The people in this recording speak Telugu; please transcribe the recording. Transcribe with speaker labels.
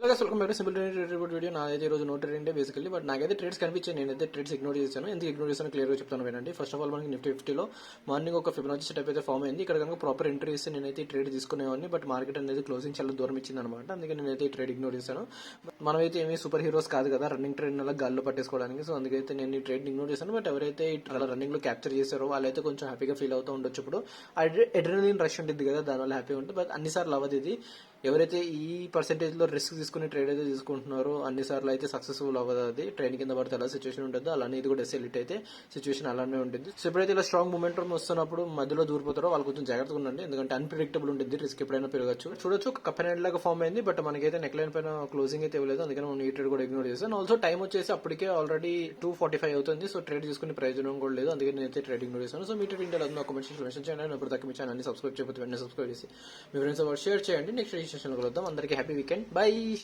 Speaker 1: Welcome back to simple trade report video. నాదైతే ఈ రోజు no trading day basically, but నాకైతే ట్రేడ్స్ కనిపించాయి. నేనైతే ట్రేడ్స్ ఇగ్నోర్ చేశాను. ఎందుకు ఇగ్నోర్ చేశాను క్లియర్ గా చెప్తాను వినండి. ఫస్ట్ ఆఫ్ ఆల్ మనకి నిఫ్టీ 50లో మార్నింగ్ ఒక ఫిబొనాచి సెటప్ అయితే ఫామ్ అయింది. ఇక్కడ కనుక ప్రాపర్ ఎంట్రీ ఇస్తే నేనైతే ఈ ట్రేడ్ తీసుకునేవాడిని, బట్ మార్కెట్ అనేది క్లోజింగ్ చాలా దూరం ఇచ్చింది అనమాట. అందుకే నేనైతే ఈ ట్రేడ్ ఇగ్నోర్ చేశాను. మనమైతే ఏమీ సూపర్ హీరోస్ కాదు కదా రన్నింగ్ ట్రేడ్ అలా గాల్లో పట్టేసుకోవడానికి. సో అందుకైతే నేను ఈ ట్రేడ్ ఇగ్నోర్ చేశాను. బట్ ఎవరైతే అలా రన్నింగ్ లో క్యాప్చర్ చేశారో వాళ్ళైతే కొంచెం హ్యాపీగా ఫీల్ అవుతూ ఉండొచ్చు. ఇప్పుడు అడ్రినలిన్ రష్ ఉంటుంది కదా, దానివల్ల హ్యాపీగా ఉంటుంది. బట్ అన్నిసార్లు అవ్వదు ఇది. ఎవరైతే ఈ పర్సెంటేజ్ లో రిస్క్ తీసుకుని ట్రేడ్ అయితే తీసుకుంటున్నారో అన్నిసార్లు అయితే సక్సెస్ఫుల్ అవ్వదు. అది ట్రైన్ కింద పడితే ఎలా సిచ్యువేషన్ ఉంటుందో అలానే ఇది కూడా ఎస్ఎల్ఇట్ అయితే సిచ్యువేషన్ అలానే ఉంటుంది. సో ఎప్పుడైతే ఇలా స్ట్రాంగ్ మూమెంటం వస్తున్నప్పుడు మధ్యలో దూరిపోతారో వాళ్ళు కొంచెం జాగ్రత్తగా ఉండండి, ఎందుకంటే అన్ప్రిడిక్టబుల్ ఉంటుంది, రిస్క్ ఎప్పుడైనా పెరగచ్చు. చూడొచ్చు ఒక కప్ అండ్ లాగా ఫామ్ అయింది, బట్ మనకైతే నెక్ లైన్ పైన క్లోజింగ్ అయితే ఇవ్వలేదు. అందుకని మనం ఈ ట్రేడ్ కూడా ఇగ్నోర్ చేస్తాను. ఆల్సో టైం వచ్చేసి అప్పటికే ఆల్రెడీ 2:45 అవుతుంది. సో ట్రేడ్ తీసుకునే ప్రయోజనం కూడా లేదు, అందుకని నేనైతే ట్రేడ్ ఇగ్నోర్ చేస్తాను. సో మీ ట్రేడ్ ఇంటర్ ఒక కామెంట్ మెన్షన్ చేయండి. ఇప్పుడు దాకా మీ ఛానల్ సబ్స్క్రైబ్ చేయకపోతే వెంటనే సబ్స్క్రైబ్ చేసి మీ ఫ్రెండ్స్ షేర్ చేయండి. నెక్స్ట్ సెషన్ లో కలుద్దాం. అందరికీ హ్యాపీ వీకెండ్. బై.